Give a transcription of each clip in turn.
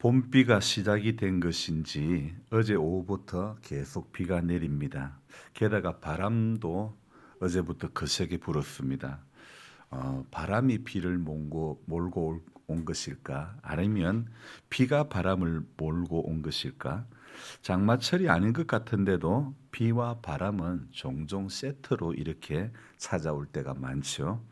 봄비가 시작이 된 것인지 어제 오후부터 계속 비가 내립니다. 게다가 바람도 어제부터 거세게 불었습니다. 바람이 비를 몰고 온 것일까? 아니면 비가 바람을 몰고 온 것일까? 장마철이 아닌 것 같은데도 비와 바람은 종종 세트로 이렇게 찾아올 때가 많죠.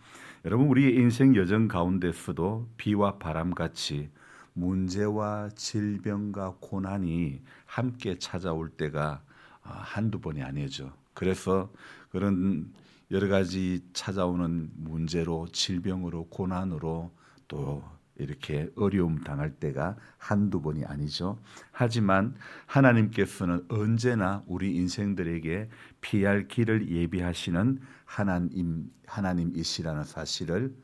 여러분, 우리의 인생 여정 가운데서도 비와 바람같이 문제와 질병과 고난이 함께 찾아올 때가 한두 번이 아니죠. 그래서 그런 여러 가지 찾아오는 문제로, 질병으로, 고난으로 또 이렇게 어려움 당할 때가 한두 번이 아니죠. 하지만 하나님께서는 언제나 우리 인생들에게 피할 길을 예비하시는 하나님이시라는 사실을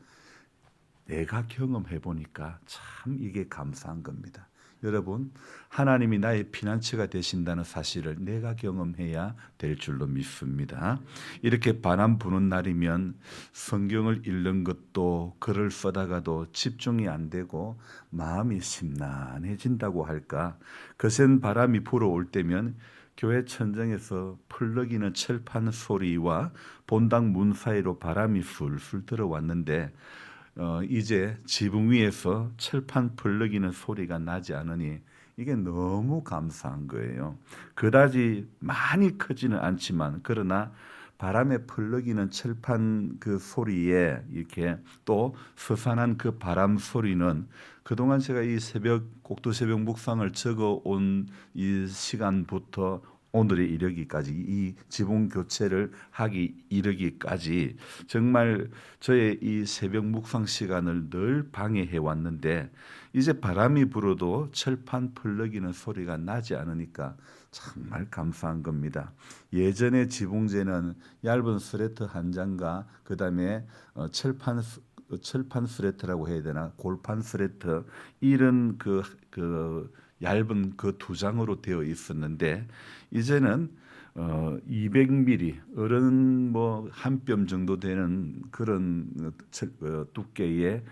내가 경험해 보니까 참 이게 감사한 겁니다. 여러분, 하나님이 나의 피난처가 되신다는 사실을 내가 경험해야 될 줄로 믿습니다. 이렇게 바람 부는 날이면 성경을 읽는 것도 글을 쓰다가도 집중이 안 되고 마음이 심란해진다고 할까? 거센 바람이 불어올 때면 교회 천정에서 펄럭이는 철판 소리와 본당 문 사이로 바람이 술술 들어왔는데 이제 지붕 위에서 철판 펄럭이는 소리가 나지 않으니 이게 너무 감사한 거예요. 그다지 많이 크지는 않지만 그러나 바람에 펄럭이는 철판 그 소리에 이렇게 또 서산한 그 바람 소리는 그동안 제가 이 곡도 새벽 묵상을 적어 온 이 시간부터 오늘에 이르기까지 이 지붕 교체를 하기 이르기까지 정말 저의 이 새벽 묵상 시간을 늘 방해해 왔는데 이제 바람이 불어도 철판 펄럭이는 소리가 나지 않으니까 정말 감사한 겁니다. 예전에 지붕재는 얇은 스레트 한 장과 그다음에 철판 스레트라고 해야 되나 골판 스레트 이런 그 얇은 그 두 장으로 되어 있었는데 이제는 200mm 어른 뭐 한 뼘 정도 되는 그런 두께의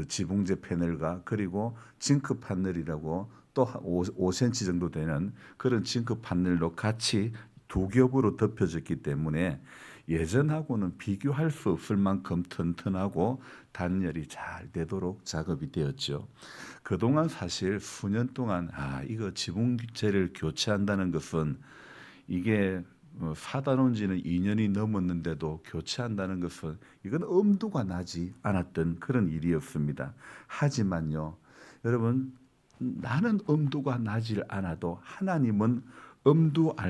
지붕재 패널과 그리고 징크 판넬이라고 또 5cm 정도 되는 그런 징크 판넬로 같이 두 겹으로 덮여졌기 때문에 예전하고는 비교할 수 없을 만큼 튼튼하고 단열이 잘 되도록 작업이 되었죠. 그동안 사실 수년 동안 이거 지붕재를 교체한다는 것은 이게 사다 놓은 지는 2년이 넘었는데도 교체한다는 것은 이건 엄두가 나지 않았던 그런 일이었습니다. 하지만요, 여러분, 나는 엄두가 나질 않아도 하나님은 엄두가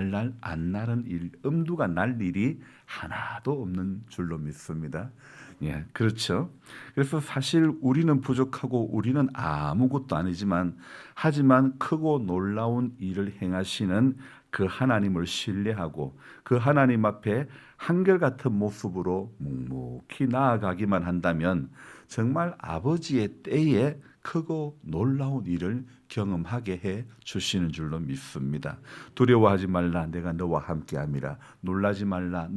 날 일이 하나도 없는 줄로 믿습니다. 예, 그렇죠. 그래서 사실 우리는 부족하고 우리는 아무것도 아니지만 하지만 크고 놀라운 일을 행하시는 그 하나님을 신뢰하고 그 하나님 앞에 한결같은 모습으로 묵묵히 나아가기만 한다면 정말 아버지의 때에 크고 놀라운 일을 경험하게 해 주시는 줄로 믿습니다. 두려워하지 말라, 내가 너와 함께함이라. 놀라지 말라,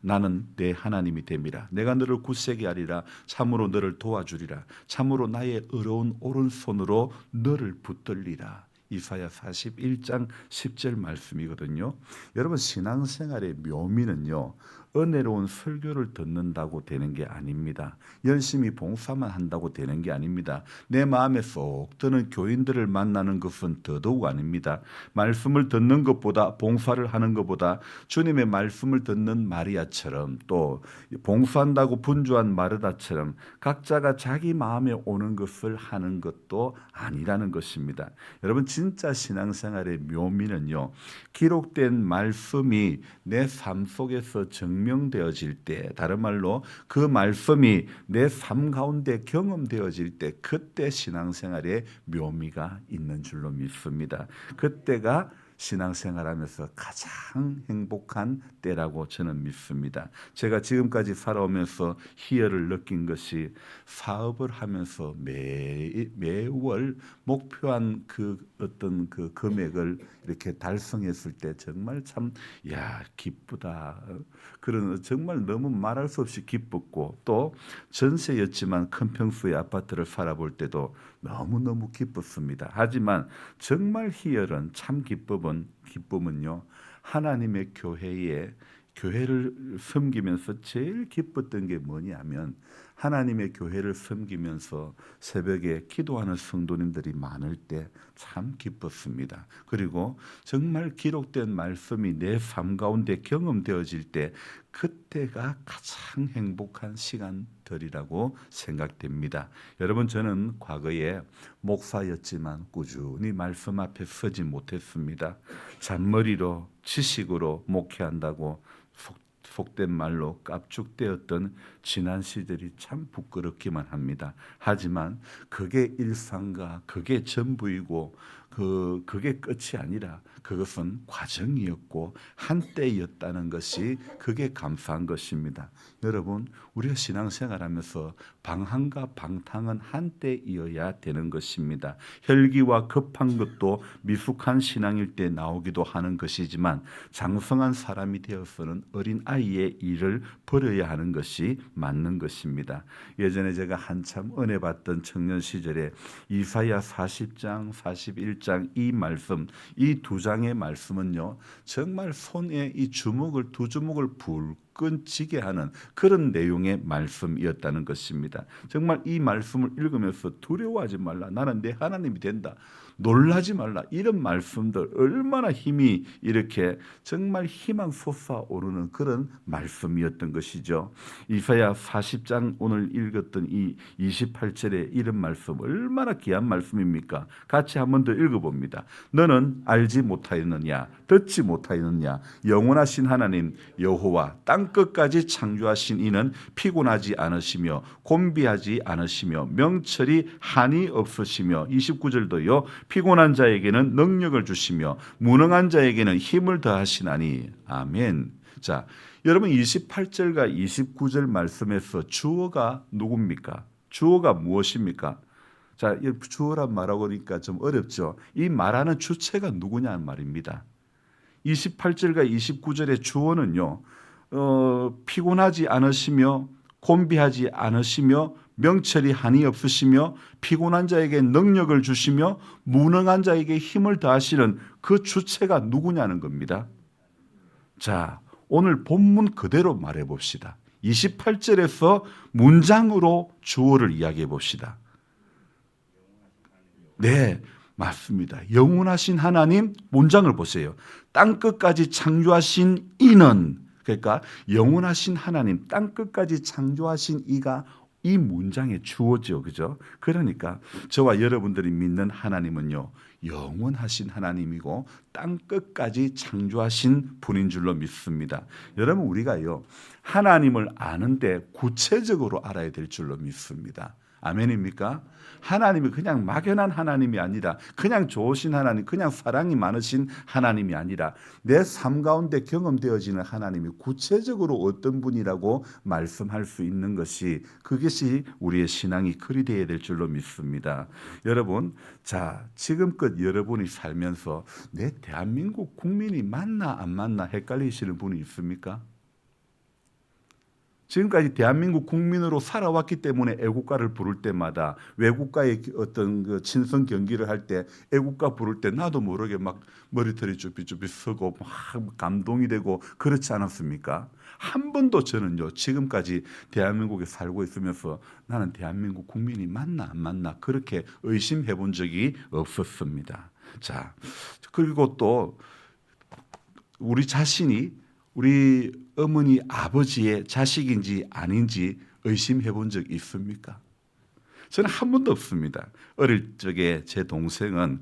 나는 내 하나님이 됨이라. 내가 너를 굳세게 하리라. 참으로 너를 도와주리라. 참으로 나의 의로운 오른손으로 너를 붙들리라. 이사야 41장 10절 말씀이거든요. 여러분, 신앙생활의 묘미는요, 은혜로운 설교를 듣는다고 되는 게 아닙니다. 열심히 봉사만 한다고 되는 게 아닙니다. 내 마음에 쏙 드는 교인들을 만나는 것은 더더욱 아닙니다. 말씀을 듣는 것보다, 봉사를 하는 것보다 주님의 말씀을 듣는 마리아처럼 또 봉사한다고 분주한 마르다처럼 각자가 자기 마음에 오는 것을 하는 것도 아니라는 것입니다. 여러분, 진짜 신앙생활의 묘미는요, 기록된 말씀이 내 삶 속에서 증명되어질 때, 다른 말로 그 말씀이 내 삶 가운데 경험되어질 때, 그때 신앙생활의 묘미가 있는 줄로 믿습니다. 그때가 신앙생활하면서 가장 행복한 때라고 저는 믿습니다. 제가 지금까지 살아오면서 희열을 느낀 것이 사업을 하면서 매월 목표한 그 어떤 그 금액을 이렇게 달성했을 때 정말 참 기쁘다. 그런 정말 너무 말할 수 없이 기뻤고, 또 전세였지만 큰 평수의 아파트를 살아볼 때도 너무너무 기뻤습니다. 하지만 정말 희열은 참 기쁨은요, 하나님의 교회를 섬기면서 제일 기뻤던 게 뭐냐면, 하나님의 교회를 섬기면서 새벽에 기도하는 성도님들이 많을 때 참 기뻤습니다. 그리고 정말 기록된 말씀이 내 삶 가운데 경험되어질 때 그때가 가장 행복한 시간들이라고 생각됩니다. 여러분, 저는 과거에 목사였지만 꾸준히 말씀 앞에 서지 못했습니다. 잔머리로 지식으로 목회한다고 속된 말로 깝죽되었던 지난 시절이 참 부끄럽기만 합니다. 하지만 그게 일상과 그게 전부이고 그게 끝이 아니라 그것은 과정이었고 한때였다는 것이 그게 감사한 것입니다. 여러분, 우리가 신앙생활하면서 방황과 방탕은 한때이어야 되는 것입니다. 혈기와 급한 것도 미숙한 신앙일 때 나오기도 하는 것이지만, 장성한 사람이 되어서는 어린 아이의 일을 버려야 하는 것이 맞는 것입니다. 예전에 제가 한참 은혜 받던 청년 시절에 이사야 40장, 41장 이 말씀, 이 두 장의 말씀은요, 정말 손에 이 두 주먹을 불끈 쥐게 하는 그런 내용의 말씀이었다는 것입니다. 정말 이 말씀을 읽으면서 두려워하지 말라, 나는 내 하나님이 된다, 놀라지 말라, 이런 말씀들 얼마나 힘이 이렇게 정말 희망 솟아오르는 그런 말씀이었던 것이죠. 이사야 40장 오늘 읽었던 이 28절의 이런 말씀 얼마나 귀한 말씀입니까? 같이 한 번 더 읽어봅니다. 너는 알지 못하였느냐, 듣지 못하였느냐, 영원하신 하나님 여호와 땅 끝까지 창조하신 이는 피곤하지 않으시며 곤비하지 않으시며 명철이 한이 없으시며, 29절도요, 피곤한 자에게는 능력을 주시며 무능한 자에게는 힘을 더하시나니. 아멘. 자, 여러분, 28절과 29절 말씀에서 주어가 누굽니까? 주어가 무엇입니까? 자, 주어란 말하고 그러니까 좀 어렵죠. 이 말하는 주체가 누구냐는 말입니다. 28절과 29절의 주어는요, 피곤하지 않으시며 곤비하지 않으시며 명철이 한이 없으시며 피곤한 자에게 능력을 주시며 무능한 자에게 힘을 더하시는 그 주체가 누구냐는 겁니다. 자, 오늘 본문 그대로 말해 봅시다. 28절에서 문장으로 주어를 이야기해 봅시다. 네, 맞습니다. 영원하신 하나님, 문장을 보세요. 땅끝까지 창조하신 이는, 그러니까 영원하신 하나님, 땅끝까지 창조하신 이가 이 문장의 주어죠. 그죠? 그러니까 저와 여러분들이 믿는 하나님은요, 영원하신 하나님이고 땅끝까지 창조하신 분인 줄로 믿습니다. 여러분, 우리가요, 하나님을 아는데 구체적으로 알아야 될 줄로 믿습니다. 아멘입니까? 하나님이 그냥 막연한 하나님이 아니라, 그냥 좋으신 하나님, 그냥 사랑이 많으신 하나님이 아니라 내 삶 가운데 경험되어지는 하나님이 구체적으로 어떤 분이라고 말씀할 수 있는 것이, 그것이 우리의 신앙이 그리 되어야 될 줄로 믿습니다. 여러분, 자, 지금껏 여러분이 살면서 내 대한민국 국민이 맞나 안 맞나 헷갈리시는 분이 있습니까? 지금까지 대한민국 국민으로 살아왔기 때문에 애국가를 부를 때마다, 외국가의 어떤 그 친선 경기를 할 때 애국가 부를 때 나도 모르게 막 머리털이 쭈삣쭈삣 서고 막 감동이 되고 그렇지 않았습니까? 한 번도 저는요, 지금까지 대한민국에 살고 있으면서 나는 대한민국 국민이 맞나 안 맞나 그렇게 의심해 본 적이 없었습니다. 자, 그리고 또 우리 자신이 우리 어머니 아버지의 자식인지 아닌지 의심해 본 적 있습니까? 저는 한 번도 없습니다. 어릴 적에 제 동생은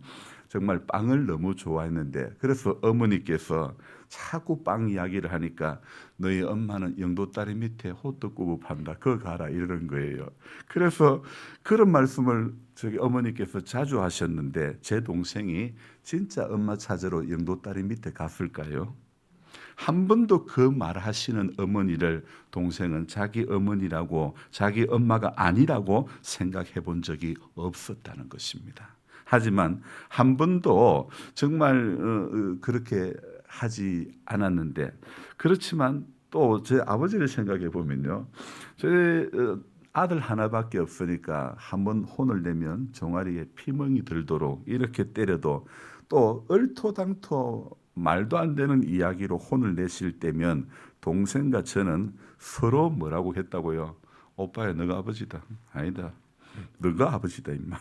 정말 빵을 너무 좋아했는데 그래서 어머니께서 자꾸 빵 이야기를 하니까 너희 엄마는 영도다리 밑에 호떡국을 판다. 그거 가라 이러는 거예요. 그래서 그런 말씀을 저기 어머니께서 자주 하셨는데 제 동생이 진짜 엄마 찾으러 영도다리 밑에 갔을까요? 한 번도 그 말하시는 어머니를 동생은 자기 어머니라고 자기 엄마가 아니라고 생각해 본 적이 없었다는 것입니다. 하지만 한 번도 정말 그렇게 하지 않았는데 그렇지만 또 제 아버지를 생각해 보면요. 제 아들 하나밖에 없으니까 한번 혼을 내면 종아리에 피멍이 들도록 이렇게 때려도 또 얼토당토 말도 안 되는 이야기로 혼을 내실 때면 동생과 저는 서로 뭐라고 했다고요? 오빠야 너가 아버지다. 아니다. 너가 아버지다 임마.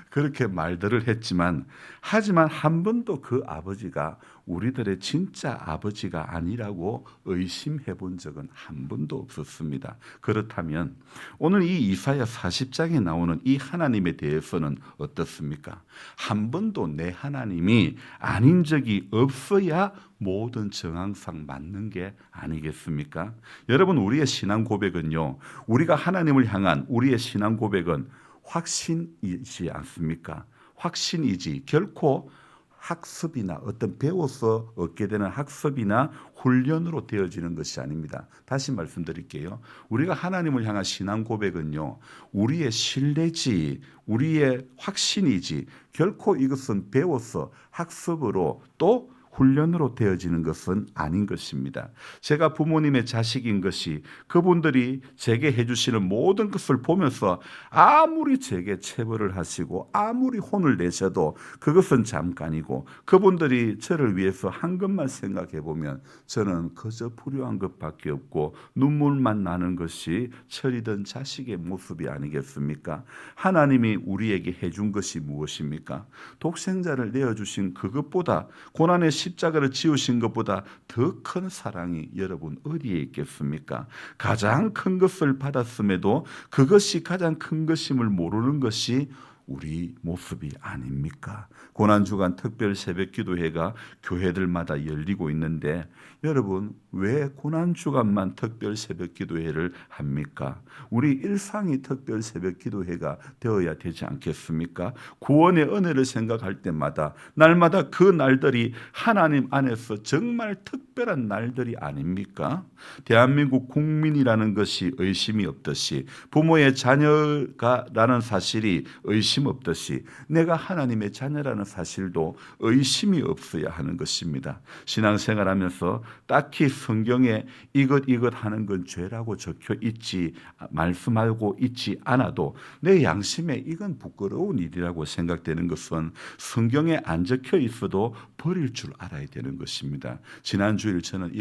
그렇게 말들을 했지만 하지만 한 번도 그 아버지가 우리들의 진짜 아버지가 아니라고 의심해 본 적은 한 번도 없었습니다. 그렇다면 오늘 이 이사야 40장에 나오는 이 하나님에 대해서는 어떻습니까? 한 번도 내 하나님이 아닌 적이 없어야 모든 정황상 맞는 게 아니겠습니까? 여러분 우리의 신앙 고백은요. 우리가 하나님을 향한 우리의 신앙 고백은 확신이지 않습니까? 확신이지 결코 학습이나 어떤 배워서 얻게 되는 학습이나 훈련으로 되어지는 것이 아닙니다. 다시 말씀드릴게요. 우리가 하나님을 향한 신앙 고백은요. 우리의 신뢰지, 우리의 확신이지 결코 이것은 배워서 학습으로 또 훈련으로 되어지는 것은 아닌 것입니다. 제가 부모님의 자식인 것이 그분들이 제게 해주시는 모든 것을 보면서 아무리 제게 체벌을 하시고 아무리 혼을 내셔도 그것은 잠깐이고 그분들이 저를 위해서 한 것만 생각해 보면 저는 그저 불효한 것밖에 없고 눈물만 나는 것이 철이든 자식의 모습이 아니겠습니까? 하나님이 우리에게 해준 것이 무엇입니까? 독생자를 내어주신 그것보다 고난의 십자가를 지으신 것보다 더 큰 사랑이 여러분 어디에 있겠습니까? 가장 큰 것을 받았음에도 그것이 가장 큰 것임을 모르는 것이 우리 모습이 아닙니까? 고난주간 특별 새벽기도회가 교회들마다 열리고 있는데 여러분 왜 고난주간만 특별 새벽기도회를 합니까? 우리 일상이 특별 새벽기도회가 되어야 되지 않겠습니까? 구원의 은혜를 생각할 때마다 날마다 그 날들이 하나님 안에서 정말 특별한 날들이 아닙니까? 대한민국 국민이라는 것이 의심이 없듯이 부모의 자녀가라는 사실이 의심 없듯이 내가 하나님의 자녀라는 사실도 의심이 없어야 하는 것입니다. 신앙생활하면서 딱히 성경에 이것 하는 건 죄라고 적혀 있지 말씀하고 있지 않아도 내 양심에 이건 부끄러운 일이라고 생각되는 것은 성경에 안 적혀 있어도 버릴 줄 알아야 되는 것입니다. 지난주일 저는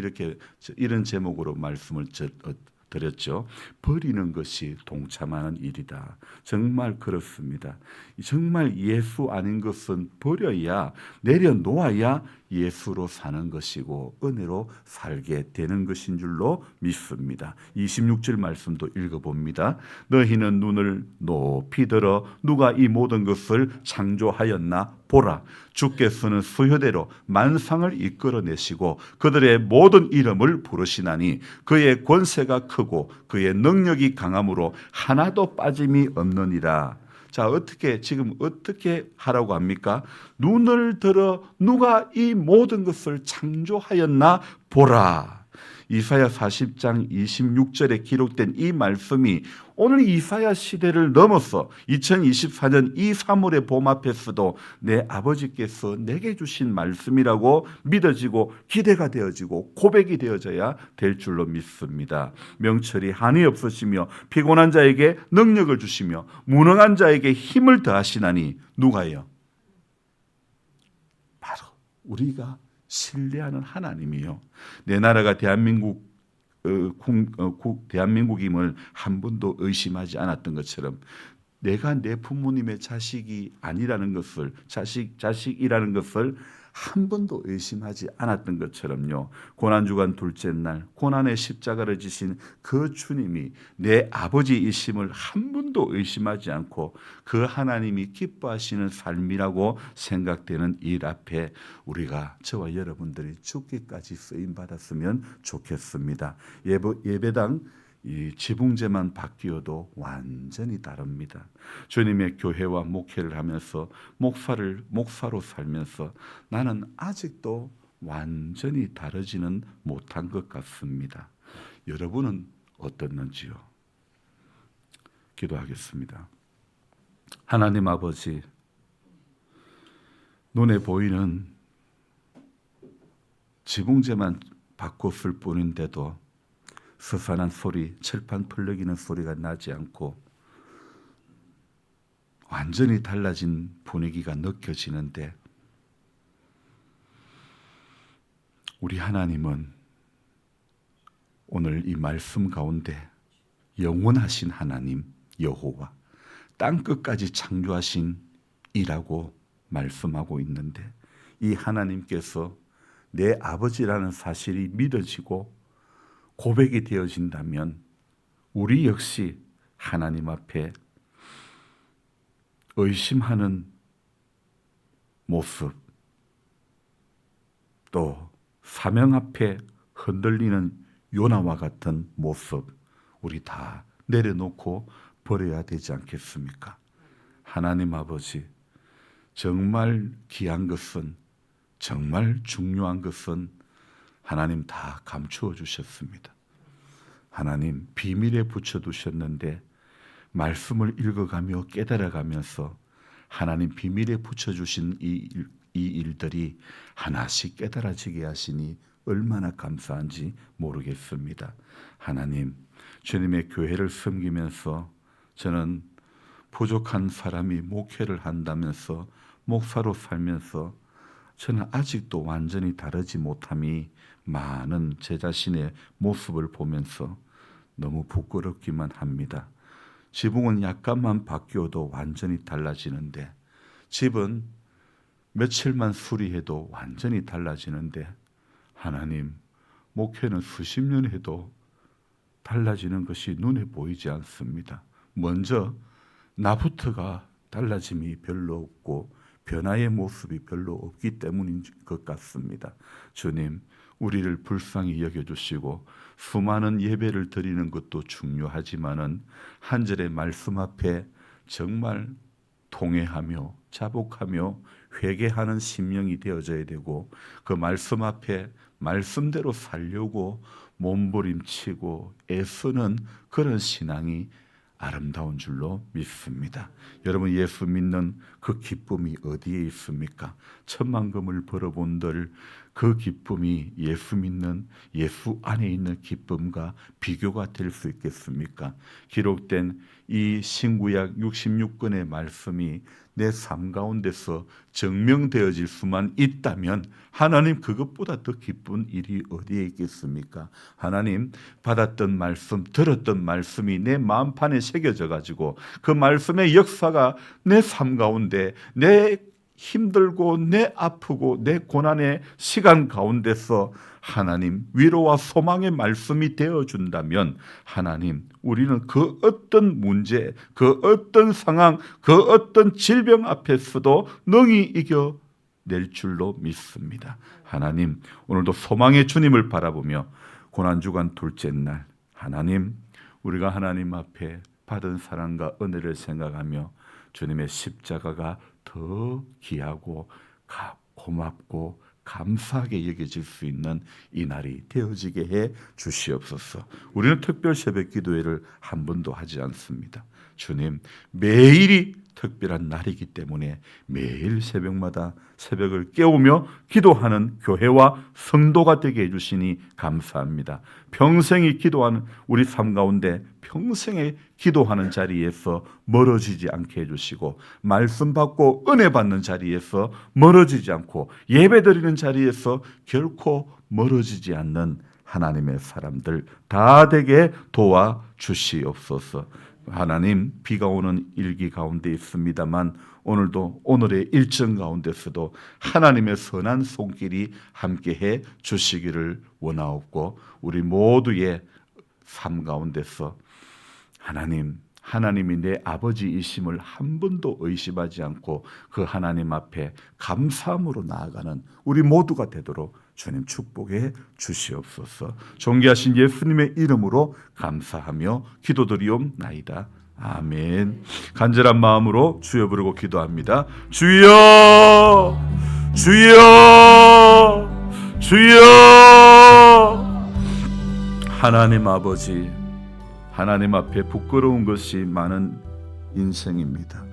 이런 제목으로 말씀을 드렸죠. 버리는 것이 동참하는 일이다. 정말 그렇습니다. 정말 예수 아닌 것은 버려야 내려놓아야 예수로 사는 것이고 은혜로 살게 되는 것인 줄로 믿습니다. 26절 말씀도 읽어봅니다. 너희는 눈을 높이 들어 누가 이 모든 것을 창조하였나 보라. 주께서는 수효대로 만상을 이끌어내시고 그들의 모든 이름을 부르시나니 그의 권세가 크고 그의 능력이 강함으로 하나도 빠짐이 없느니라. 자, 지금 어떻게 하라고 합니까? 눈을 들어 누가 이 모든 것을 창조하였나 보라. 이사야 40장 26절에 기록된 이 말씀이 오늘 이사야 시대를 넘어서 2024년 이 3월의 봄 앞에서도 내 아버지께서 내게 주신 말씀이라고 믿어지고 기대가 되어지고 고백이 되어져야 될 줄로 믿습니다. 명철이 한이 없으시며 피곤한 자에게 능력을 주시며 무능한 자에게 힘을 더하시나니 누가요? 바로 우리가 신뢰하는 하나님이요. 내 나라가 대한민국임을 한 번도 의심하지 않았던 것처럼 내가 내 부모님의 자식이 아니라는 것을, 자식이라는 것을 한 번도 의심하지 않았던 것처럼요. 고난주간 둘째 날 고난의 십자가를 지신 그 주님이 내 아버지이심을 한 번도 의심하지 않고 그 하나님이 기뻐하시는 삶이라고 생각되는 일 앞에 우리가, 저와 여러분들이 죽기까지 쓰임 받았으면 좋겠습니다. 예배당 이 지붕재만 바뀌어도 완전히 다릅니다. 주님의 교회와 목회를 하면서 목사로 살면서 나는 아직도 완전히 다르지는 못한 것 같습니다. 여러분은 어떻는지요? 기도하겠습니다. 하나님 아버지, 눈에 보이는 지붕재만 바꿨을 뿐인데도 스산한 소리, 철판 펄럭이는 소리가 나지 않고 완전히 달라진 분위기가 느껴지는데, 우리 하나님은 오늘 이 말씀 가운데 영원하신 하나님 여호와, 땅끝까지 창조하신 이라고 말씀하고 있는데, 이 하나님께서 내 아버지라는 사실이 믿어지고 고백이 되어진다면 우리 역시 하나님 앞에 의심하는 모습, 또 사명 앞에 흔들리는 요나와 같은 모습, 우리 다 내려놓고 버려야 되지 않겠습니까? 하나님 아버지, 정말 귀한 것은, 정말 중요한 것은 하나님 다 감추어 주셨습니다. 하나님 비밀에 붙여두셨는데 말씀을 읽어가며 깨달아가면서 하나님 비밀에 붙여주신 이 일들이 하나씩 깨달아지게 하시니 얼마나 감사한지 모르겠습니다. 하나님, 주님의 교회를 섬기면서 저는 부족한 사람이 목회를 한다면서 목사로 살면서 저는 아직도 완전히 다르지 못함이 많은 제 자신의 모습을 보면서 너무 부끄럽기만 합니다. 지붕은 약간만 바뀌어도 완전히 달라지는데, 집은 며칠만 수리해도 완전히 달라지는데, 하나님, 목회는 수십 년 해도 달라지는 것이 눈에 보이지 않습니다. 먼저 나부터가 달라짐이 별로 없고 변화의 모습이 별로 없기 때문인 것 같습니다. 주님, 우리를 불쌍히 여겨주시고 수많은 예배를 드리는 것도 중요하지만은 한 절의 말씀 앞에 정말 통회하며 자복하며 회개하는 심령이 되어져야 되고, 그 말씀 앞에 말씀대로 살려고 몸부림치고 애쓰는 그런 신앙이 아름다운 줄로 믿습니다. 여러분, 예수 믿는 그 기쁨이 어디에 있습니까? 천만금을 벌어본들 그 기쁨이 예수 믿는, 예수 안에 있는 기쁨과 비교가 될 수 있겠습니까? 기록된 이 신구약 66권의 말씀이 내 삶 가운데서 증명되어질 수만 있다면 하나님, 그것보다 더 기쁜 일이 어디에 있겠습니까? 하나님, 받았던 말씀, 들었던 말씀이 내 마음판에 새겨져 가지고 그 말씀의 역사가 내 삶 가운데, 내 힘들고 내 아프고 내 고난의 시간 가운데서 하나님 위로와 소망의 말씀이 되어준다면, 하나님, 우리는 그 어떤 문제, 그 어떤 상황, 그 어떤 질병 앞에서도 능히 이겨낼 줄로 믿습니다. 하나님, 오늘도 소망의 주님을 바라보며 고난주간 둘째 날, 하나님, 우리가 하나님 앞에 받은 사랑과 은혜를 생각하며 주님의 십자가가 더 귀하고 고맙고 감사하게 여겨질 수 있는 이 날이 되어지게 해 주시옵소서. 우리는 특별 새벽 기도회를 한 번도 하지 않습니다. 주님, 매일이 특별한 날이기 때문에 매일 새벽마다 새벽을 깨우며 기도하는 교회와 성도가 되게 해주시니 감사합니다. 평생이 기도하는 우리 삶 가운데 평생에 기도하는 자리에서 멀어지지 않게 해주시고, 말씀 받고 은혜 받는 자리에서 멀어지지 않고, 예배 드리는 자리에서 결코 멀어지지 않는 하나님의 사람들 다 되게 도와주시옵소서. 하나님, 비가 오는 일기 가운데 있습니다만 오늘도 오늘의 일정 가운데서도 하나님의 선한 손길이 함께해 주시기를 원하옵고, 우리 모두의 삶 가운데서 하나님이 내 아버지이심을 한 번도 의심하지 않고 그 하나님 앞에 감사함으로 나아가는 우리 모두가 되도록 주님 축복해 주시옵소서. 존귀하신 예수님의 이름으로 감사하며 기도드리옵나이다. 아멘. 간절한 마음으로 주여 부르고 기도합니다. 주여, 주여, 주여. 하나님 아버지, 하나님 앞에 부끄러운 것이 많은 인생입니다.